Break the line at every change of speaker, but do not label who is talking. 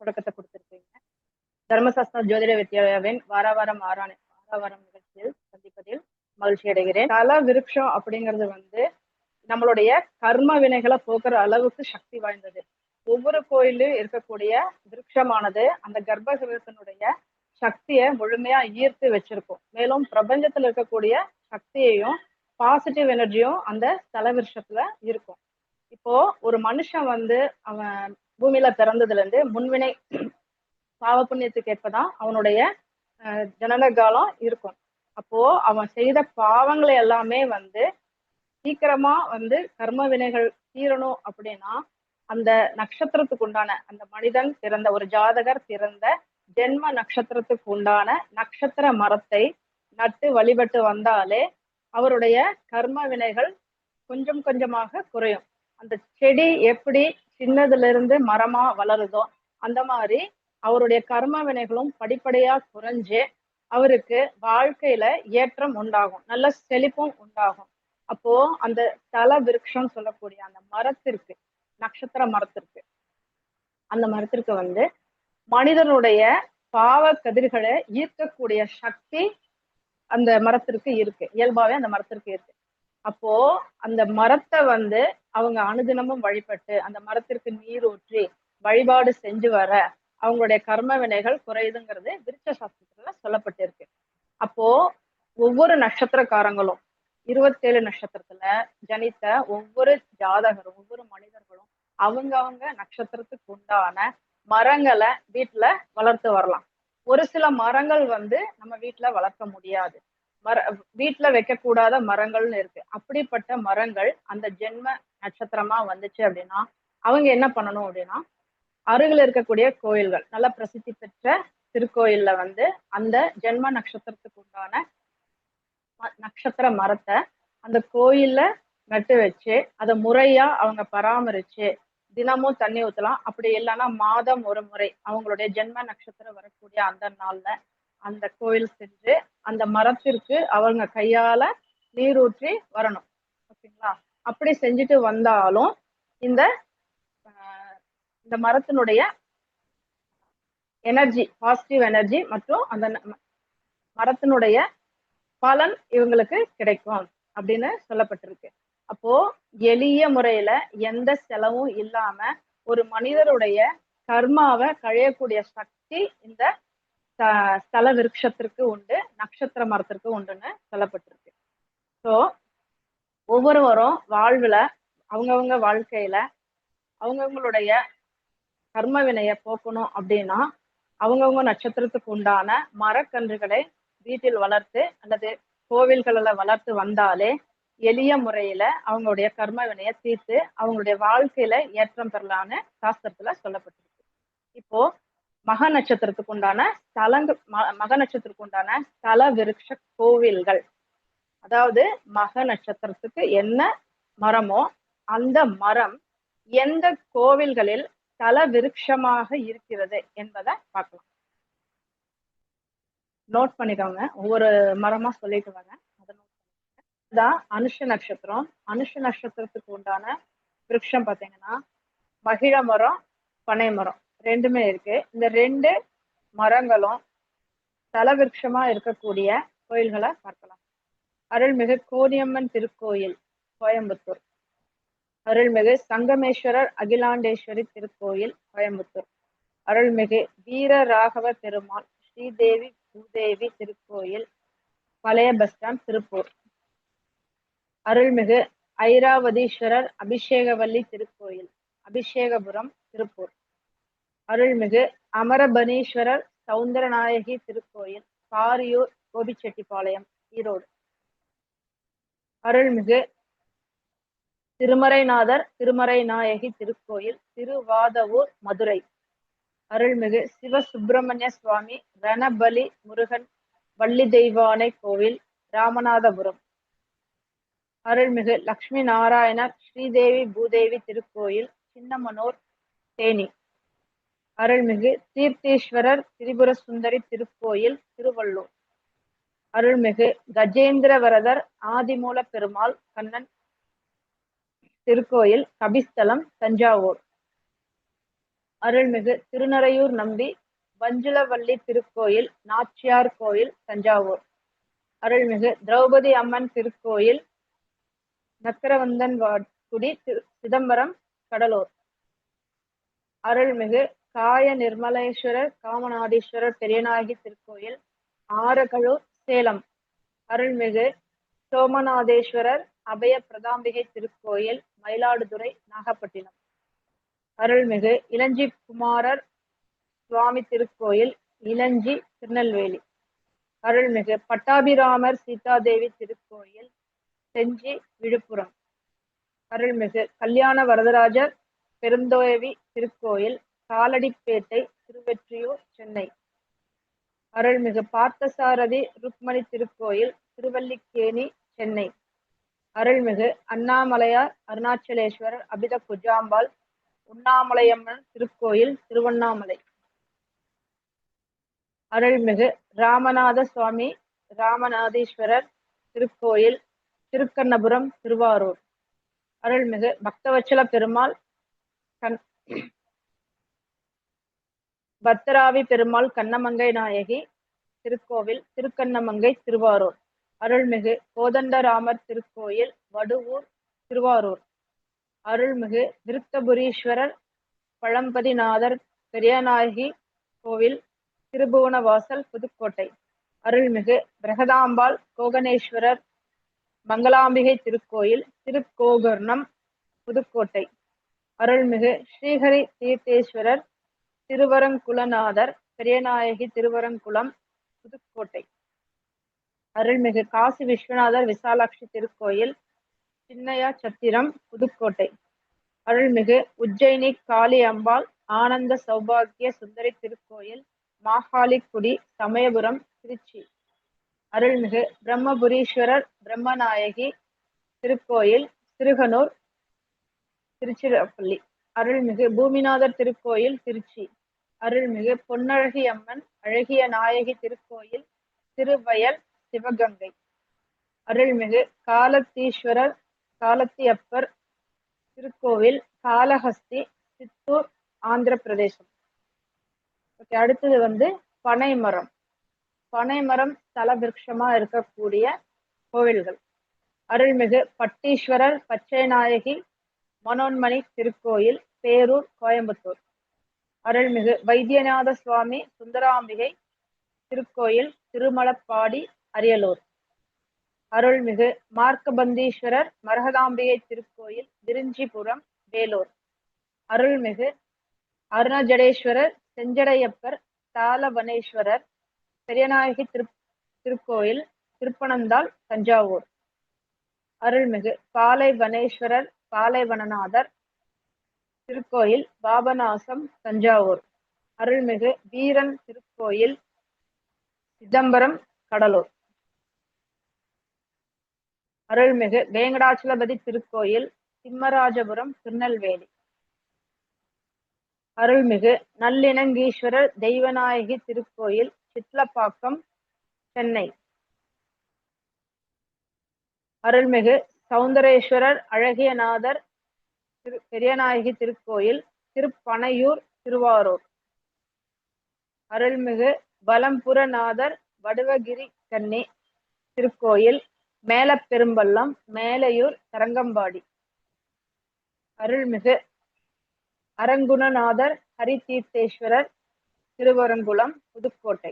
தொடக்கத்தை கொடுத்திருக்கீங்க. தர்மசாஸ்திரா ஜோதிட வித்யாலயாவின் வாராவாரம் நிகழ்ச்சியில் சந்திப்பதில் மகிழ்ச்சி அடைகிறேன். தல விருட்சம் அப்படிங்கிறது நம்மளுடைய கர்ம வினைகளை போக்குற அளவுக்கு சக்தி வாய்ந்தது. ஒவ்வொரு கோயிலும் இருக்கக்கூடிய விருட்சமானது அந்த கர்ப்பகிரகத்தினுடைய சக்தியை முழுமையா ஈர்த்து வச்சிருக்கும். மேலும் பிரபஞ்சத்துல இருக்கக்கூடிய சக்தியையும் பாசிட்டிவ் எனர்ஜியும் அந்த தல விருட்சத்துல இருக்கும். இப்போ ஒரு மனுஷன் அவன் பூமியில பிறந்ததுல இருந்து முன்வினை பாவ புண்ணியத்துக்கு ஏற்பதான் அவனுடைய ஜனன காலம் இருக்கும். அப்போ அவன் செய்த பாவங்களை எல்லாமே சீக்கிரமா கர்ம வினைகள் தீரணும் அப்படின்னா அந்த நட்சத்திரத்துக்கு உண்டான அந்த மனிதன் பிறந்த ஒரு ஜாதகர் பிறந்த ஜென்ம நட்சத்திரத்துக்கு உண்டான நட்சத்திர மரத்தை நட்டு வழிபட்டு வந்தாலே அவருடைய கர்ம வினைகள் கொஞ்சம் கொஞ்சமாக குறையும். அந்த செடி எப்படி சின்னதுல இருந்து மரமா வளருதோ அந்த மாதிரி அவருடைய கர்ம வினைகளும் படிப்படியா குறைஞ்சு அவருக்கு வாழ்க்கையில ஏற்றம் உண்டாகும், நல்ல செழிப்பும் உண்டாகும். அப்போ அந்த தல விருட்சம் சொல்லக்கூடிய அந்த மரத்திற்கு, நட்சத்திர மரத்திற்கு, அந்த மரத்திற்கு மனிதனுடைய பாவ கதிர்களை ஈர்க்கக்கூடிய சக்தி அந்த மரத்திற்கு இருக்கு, இயல்பாவே அந்த மரத்திற்கு இருக்கு. அப்போ அந்த மரத்தை அவங்க அனுதினமும் வழிபட்டு அந்த மரத்திற்கு நீர் ஊற்றி வழிபாடு செஞ்சு வர அவங்களுடைய கர்ம வினைகள் குறையுதுங்கிறது விருட்ச சாஸ்திரத்துல சொல்லப்பட்டிருக்கு. அப்போ ஒவ்வொரு நட்சத்திரக்காரங்களும் 27 நட்சத்திரத்துல ஜனித்த ஒவ்வொரு ஜாதகரும் ஒவ்வொரு மனிதர்களும் அவங்க நட்சத்திரத்துக்கு உண்டான மரங்களை வீட்டுல வளர்த்து வரலாம். ஒரு சில மரங்கள் நம்ம வீட்டுல வளர்க்க முடியாது, வீட்டுல வைக்கக்கூடாத மரங்கள்னு இருக்கு. அப்படிப்பட்ட மரங்கள் அந்த ஜென்ம நட்சத்திரமா வந்துச்சு அப்படின்னா அவங்க என்ன பண்ணணும் அப்படின்னா, அருகில் இருக்கக்கூடிய கோயில்கள், நல்ல பிரசித்தி பெற்ற திருக்கோயில்ல அந்த ஜென்ம நட்சத்திரத்துக்கு உண்டான நட்சத்திர மரத்தை அந்த கோயில்ல நட்டு வச்சு அதை முறையா அவங்க பராமரிச்சு தினமும் தண்ணி ஊத்தலாம். அப்படி இல்லைன்னா மாதம் ஒரு முறை அவங்களுடைய ஜென்ம நட்சத்திரம் வரக்கூடிய அந்த நாள்ல அந்த கோயில் சென்று அந்த மரத்திற்கு அவங்க கையால நீரூற்றி வரணும். ஓகேங்களா? அப்படி செஞ்சுட்டு வந்தாலும் இந்த மரத்தினுடைய எனர்ஜி, பாசிட்டிவ் எனர்ஜி மற்றும் அந்த மரத்தினுடைய பலன் இவங்களுக்கு கிடைக்கும் அப்படின்னு சொல்லப்பட்டிருக்கு. அப்போ எளிய முறையில எந்த செலவும் இல்லாம ஒரு மனிதருடைய கர்மாவை கழியக்கூடிய சக்தி இந்த ஸ்தல விருட்சத்திற்கு உண்டு, நட்சத்திர மரத்திற்கு உண்டுன்னு சொல்லப்பட்டிருக்கு. ஸோ ஒவ்வொருவரும் வாழ்வுல அவங்கவுங்க வாழ்க்கையில அவங்கவுங்களுடைய கர்ம வினைய போக்கணும் அப்படின்னா அவங்கவுங்க நட்சத்திரத்துக்கு உண்டான மரக்கன்றுகளை வீட்டில் வளர்த்து அல்லது கோவில்களில் வளர்த்து வந்தாலே எளிய முறையில அவங்களுடைய கர்ம வினைய தீர்த்து அவங்களுடைய வாழ்க்கையில ஏற்றம் பெறலான்னு சாஸ்திரத்துல சொல்லப்பட்டிருக்கு. இப்போ மக நட்சத்திரத்துக்கு உண்டான மக நட்சத்திரத்துக்கு உண்டான ஸ்தல விருட்ச கோவில்கள், அதாவது மக நட்சத்திரத்துக்கு என்ன மரமோ அந்த மரம் எந்த கோவில்களில் தல விருட்சமாக இருக்கிறது என்பதை பார்க்கலாம். நோட் பண்ணிக்கோங்க, ஒவ்வொரு மரமா சொல்லிட்டு வாங்க. தான் அனுஷ நட்சத்திரம். அனுஷ நட்சத்திரத்துக்கு உண்டான விருட்சம் பார்த்தீங்கன்னா மகிழ மரம், பனை மரம் ரெண்டுமே இருக்கு. இந்த ரெண்டு மரங்களும் தல விருட்சமா இருக்கக்கூடிய கோயில்களை பார்க்கலாம். அருள்மிகு கோடியம்மன் திருக்கோயில் கோயம்புத்தூர், அருள்மிகு சங்கமேஸ்வரர் அகிலாண்டேஸ்வரி திருக்கோயில் கோயம்புத்தூர், அருள்மிகு வீர ராகவ பெருமாள் ஸ்ரீதேவி பூதேவி திருக்கோயில் பழைய பஸ் ஸ்டாண்ட் திருப்பூர், அருள்மிகு ஐராவதீஸ்வரர் அபிஷேகவல்லி திருக்கோயில் அபிஷேகபுரம் திருப்பூர், அருள்மிகு அமரபனீஸ்வரர் சவுந்தரநாயகி திருக்கோயில் பாரியூர் கோபிச்செட்டிப்பாளையம் ஈரோடு, அருள்மிகு திருமறைநாதர் திருமறைநாயகி திருக்கோயில் திருவாதவூர் மதுரை, அருள்மிகு சிவசுப்பிரமணிய சுவாமி ரணபலி முருகன் வள்ளி தெய்வானை கோவில் ராமநாதபுரம், அருள்மிகு லக்ஷ்மி நாராயணர் ஸ்ரீதேவி பூதேவி திருக்கோயில் சின்னமனூர் தேனி, அருள்மிகு தீர்த்தேஸ்வரர் திரிபுர சுந்தரி திருக்கோயில் திருவள்ளூர், அருள்மிகு கஜேந்திரவரதர் ஆதிமூல பெருமாள் கண்ணன் திருக்கோயில் கபிஸ்தலம் தஞ்சாவூர், அருள்மிகு திருநறையூர் நம்பி வஞ்சுளவள்ளி திருக்கோயில் நாச்சியார் கோயில் தஞ்சாவூர். அருள்மிகு திரௌபதி அம்மன் திருக்கோயில் நக்கரவந்தன்குடி சிதம்பரம் கடலூர். அருள்மிகு காய நிர்மலேஸ்வரர் காமநாதீஸ்வரர் பெரியநாயகி திருக்கோயில் ஆரகழூர் சேலம். அருள்மிகு சோமநாதேஸ்வரர் அபய பிரதாம்பிகை திருக்கோயில் மயிலாடுதுறை நாகப்பட்டினம். அருள்மிகு இளஞ்சி குமாரர் சுவாமி திருக்கோயில் இளஞ்சி திருநெல்வேலி. அருள்மிகு பட்டாபிராமர் சீதாதேவி திருக்கோயில் செஞ்சி விழுப்புரம். அருள்மிகு கல்யாண வரதராஜர் பெருந்தேவி திருக்கோயில் காலடிப்பேட்டை திருவெற்றியூர் சென்னை. அருள்மிகு பார்த்தசாரதி ருக்மணி திருக்கோயில் திருவல்லிக்கேணி சென்னை. அருள்மிகு அண்ணாமலையார் அருணாச்சலேஸ்வரர் அபித குஜாம்பாள் உண்ணாமலையம்மன் திருக்கோயில் திருவண்ணாமலை. அருள்மிகு ராமநாத சுவாமி ராமநாதீஸ்வரர் திருக்கோயில் திருக்கண்ணபுரம் திருவாரூர். அருள்மிகு பக்தவச்சல பெருமாள் பத்தராவி பெருமாள் கண்ணமங்கை நாயகி திருக்கோவில் திருக்கண்ணமங்கை திருவாரூர். அருள்மிகு கோதண்டராமர் திருக்கோயில் வடுவூர் திருவாரூர். அருள்மிகு விருத்தபுரீஸ்வரர் பழம்பதிநாதர் பெரியநாயகி கோவில் திருபுவனவாசல் புதுக்கோட்டை. அருள்மிகு பிரகதாம்பாள் கோகனேஸ்வரர் மங்களாம்பிகை திருக்கோயில் திருக்கோகர்ணம் புதுக்கோட்டை. அருள்மிகு ஸ்ரீஹரி தீர்த்தேஸ்வரர் திருவரங்குலநாதர் பெரியநாயகி திருவரங்குளம் புதுக்கோட்டை. அருள்மிகு காசி விஸ்வநாதர் விசாலாட்சி திருக்கோயில் சின்னையா சத்திரம் புதுக்கோட்டை. அருள்மிகு உஜ்ஜயினி காளி அம்பாள் ஆனந்த சௌபாகிய சுந்தரி திருக்கோயில் மாகாளிக்குடி சமயபுரம் திருச்சி. அருள்மிகு பிரம்மபுரீஸ்வரர் பிரம்மநாயகி திருக்கோயில் சிறுகனூர் திருச்சிராப்பள்ளி. அருள்மிகு பூமிநாதர் திருக்கோயில் திருச்சி. அருள்மிகு பொன்னழகி அம்மன் அழகிய நாயகி திருக்கோயில் திருவயல் சிவகங்கை. அருள்மிகு காலத்தீஸ்வரர் காலத்தியப்பர் திருக்கோவில் காளஹஸ்தி சித்தூர் ஆந்திர பிரதேசம். அடுத்தது பனைமரம். பனைமரம் ஸ்தல விருட்சமா இருக்கக்கூடிய கோவில்கள். அருள்மிகு பட்டீஸ்வரர் பச்சைநாயகி மனோன்மணி திருக்கோயில் பேரூர் கோயம்புத்தூர். அருள்மிகு வைத்தியநாத சுவாமி சுந்தராம்பிகை திருக்கோயில் திருமலப்பாடி அரியலூர். அருள்மிகு மார்க்கபந்தீஸ்வரர் மரகதாம்பிகை திருக்கோயில் விரிஞ்சிபுரம் வேலூர். அருள்மிகு அருணஜடேஸ்வரர் செஞ்சடையப்பர் தாளவனேஸ்வரர் பெரியநாயகி திருக்கோயில் திருப்பனந்தாள் தஞ்சாவூர். அருள்மிகு பாலைவனேஸ்வரர் பாலைவனநாதர் திருக்கோயில் பாபநாசம் தஞ்சாவூர். அருள்மிகு வீரன் திருக்கோயில் சிதம்பரம் கடலூர். அருள்மிகு வேங்கடாச்சலபதி திருக்கோயில் திம்மராஜபுரம் திருநெல்வேலி. அருள்மிகு நல்லிணங்கீஸ்வரர் தெய்வநாயகி திருக்கோயில் சிட்லப்பாக்கம் சென்னை. அருள்மிகு சௌந்தரேஸ்வரர் அழகியநாதர் பெரியநாயகி திருக்கோயில் திருப்பனையூர் திருவாரூர். அருள்மிகு பலம்புரநாதர் வடுவகிரி கன்னி திருக்கோயில் மேலப்பெரும்பள்ளம் மேலையூர் தரங்கம்பாடி. அருள்மிகு அரங்குணநாதர் ஹரிதீர்த்தேஸ்வரர் திருவரங்குளம் புதுக்கோட்டை.